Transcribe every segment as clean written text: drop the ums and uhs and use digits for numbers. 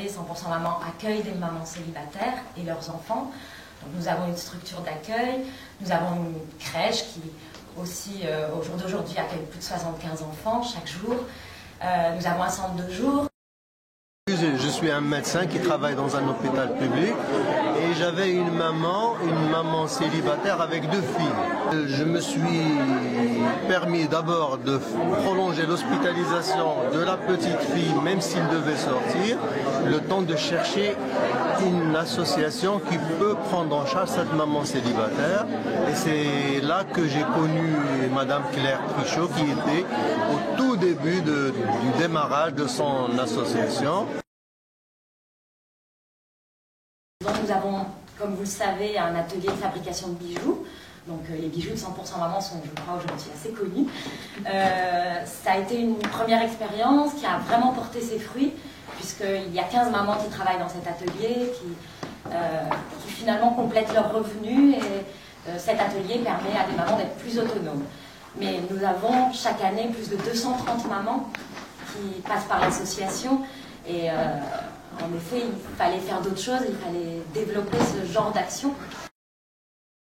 100% Maman accueille des mamans célibataires et leurs enfants. Donc nous avons une structure d'accueil, nous avons une crèche qui aussi au jour d'aujourd'hui accueille plus de 75 enfants chaque jour. Nous avons un centre de jour. Je suis un médecin qui travaille dans un hôpital public et j'avais une maman célibataire avec 2 filles. Je me suis permis d'abord de prolonger l'hospitalisation de la petite fille, même s'il devait sortir, le temps de chercher une association qui peut prendre en charge cette maman célibataire. Et c'est là que j'ai connu Madame Claire Trichot qui était au tout début du démarrage de son association. Donc nous avons, comme vous le savez, un atelier de fabrication de bijoux. Donc les bijoux de 100% Maman sont, je crois, aujourd'hui assez connus. Ça a été une première expérience qui a vraiment porté ses fruits, puisqu'il y a 15 mamans qui travaillent dans cet atelier, qui finalement complètent leurs revenus, et cet atelier permet à des mamans d'être plus autonomes. Mais nous avons chaque année plus de 230 mamans qui passent par l'association, et en effet, il fallait faire d'autres choses, il fallait développer ce genre d'action.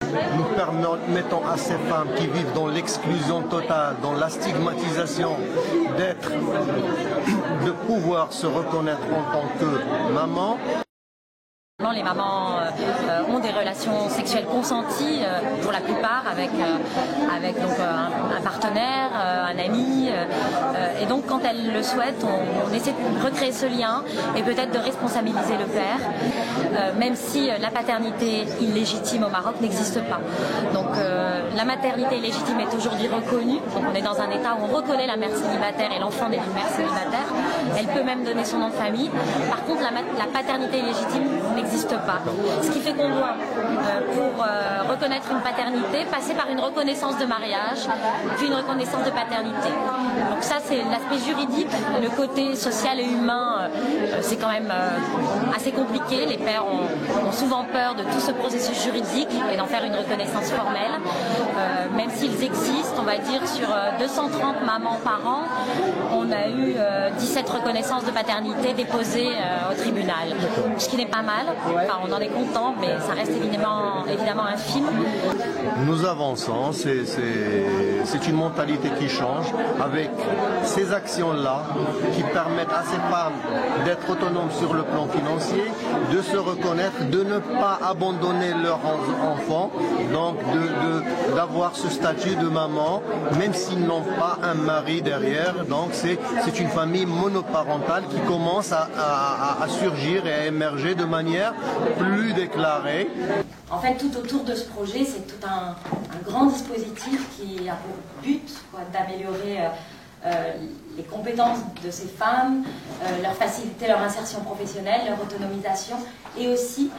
Nous permettons à ces femmes qui vivent dans l'exclusion totale, dans la stigmatisation, de pouvoir se reconnaître en tant que maman. Les mamans ont des relations sexuelles consenties pour la plupart avec donc, un partenaire, un ami, et donc quand elles le souhaitent, on essaie de recréer ce lien et peut-être de responsabiliser le père, même si la paternité illégitime au Maroc n'existe pas. Donc la maternité illégitime est aujourd'hui reconnue, donc on est dans un état où on reconnaît la mère célibataire et l'enfant n'est d'une mère célibataire, elle peut même donner son nom de famille. Par contre la paternité illégitime n'existe pas. Ce qui fait qu'on doit, pour reconnaître une paternité, passer par une reconnaissance de mariage, puis une reconnaissance de paternité. Donc ça, c'est l'aspect juridique. Le côté social et humain, c'est quand même assez compliqué. Les pères ont souvent peur de tout ce processus juridique et d'en faire une reconnaissance formelle. Même s'ils existent, on va dire sur 230 mamans par an, on a eu 17 reconnaissances de paternité déposées au tribunal, ce qui n'est pas mal. Enfin, on en est content, mais ça reste évidemment infime. Nous avançons, c'est une mentalité qui change avec ces actions-là qui permettent à ces femmes d'être autonomes sur le plan financier, de se reconnaître, de ne pas abandonner leurs enfants, donc d'avoir ce statut de maman, même s'ils n'ont pas un mari derrière. Donc c'est une famille monoparentale qui commence à surgir et à émerger de manière plus déclarée. En fait, tout autour de ce projet, c'est tout un grand dispositif qui a pour but d'améliorer les compétences de ces femmes, leur faciliter leur insertion professionnelle, leur autonomisation, et aussi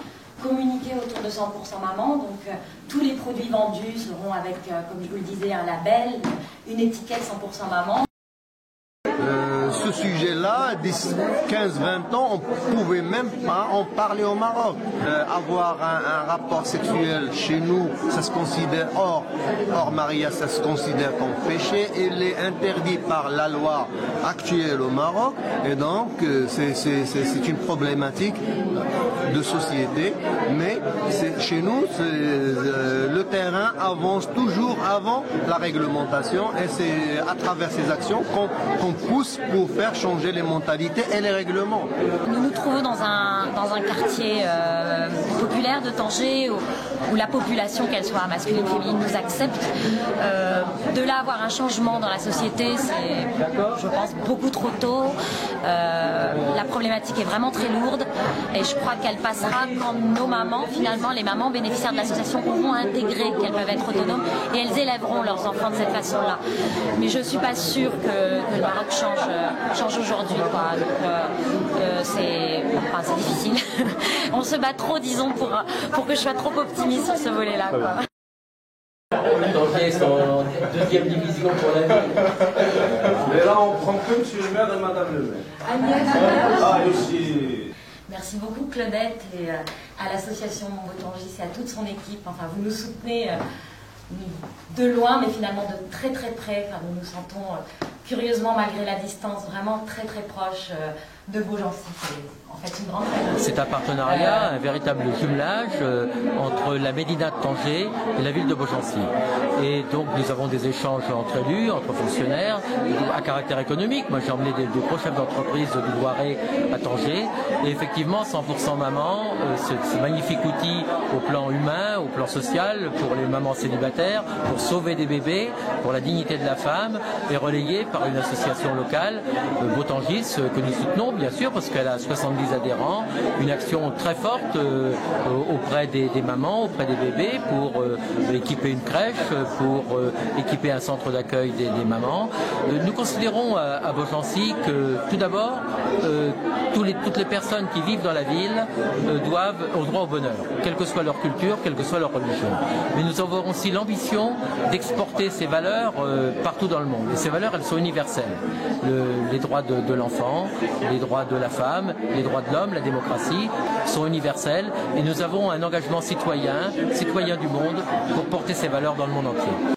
communiquer autour de 100% Maman. Donc tous les produits vendus seront avec, comme je vous le disais, un label, une étiquette 100% Maman. Ce sujet-là, d'ici 15-20 ans, on ne pouvait même pas en parler au Maroc. Avoir un rapport sexuel chez nous, ça se considère hors mariage, ça se considère comme péché. Il est interdit par la loi actuelle au Maroc. Et donc, c'est une problématique de société. Mais chez nous, le terrain avance toujours avant la réglementation. Et c'est à travers ces actions qu'on pousse pour faire changer les mentalités et les règlements. Nous nous trouvons dans un quartier populaire de Tanger où la population, qu'elle soit masculine ou féminine, nous accepte. De là avoir un changement dans la société, c'est, je pense, beaucoup trop tôt. La problématique est vraiment très lourde et je crois qu'elle passera quand nos mamans, finalement, les mamans bénéficiaires de l'association auront intégré qu'elles peuvent être autonomes et elles élèveront leurs enfants de cette façon-là. Mais je ne suis pas sûre que le Maroc change aujourd'hui, quoi. C'est difficile. On se bat trop, disons, pour que je sois trop optimiste sur ce volet-là, quoi. Tanger est en deuxième division pour la ville. Mais là, on prend que monsieur le maire et madame le maire. Agnès. Ah, aussi. Merci beaucoup Claudette et à l'association Mon Beau Tanger et à toute son équipe. Enfin, vous nous soutenez de loin, mais finalement de très très près. Enfin, nous nous sentons curieusement, malgré la distance, vraiment très très proches de Beaugency. C'est en fait une grande famille. C'est un partenariat, un véritable jumelage entre la médina de Tanger et la ville de Beaugency. Et donc nous avons des échanges entre élus, entre fonctionnaires, à caractère économique. Moi j'ai emmené des gros chefs d'entreprise du Loiret à Tanger. Et effectivement 100% maman, ce magnifique outil au plan humain, au plan social, pour les mamans célibataires, pour sauver des bébés, pour la dignité de la femme, est relayé par une association locale, Beautangis, que nous soutenons bien sûr parce qu'elle a 70 adhérents, une action très forte auprès des mamans, auprès des bébés, pour équiper une crèche, pour équiper un centre d'accueil des mamans. Nous considérons à Beaugency que tout d'abord, toutes les personnes qui vivent dans la ville ont droit au bonheur, quelle que soit leur culture, quelle que soit leur religion. Mais nous avons aussi l'ambition d'exporter ces valeurs partout dans le monde. Et ces valeurs, elles sont universelles. Les droits de l'enfant, les droits de la femme, les droits de l'homme, la démocratie sont universels. Et nous avons un engagement citoyen du monde pour porter ces valeurs dans le monde entier.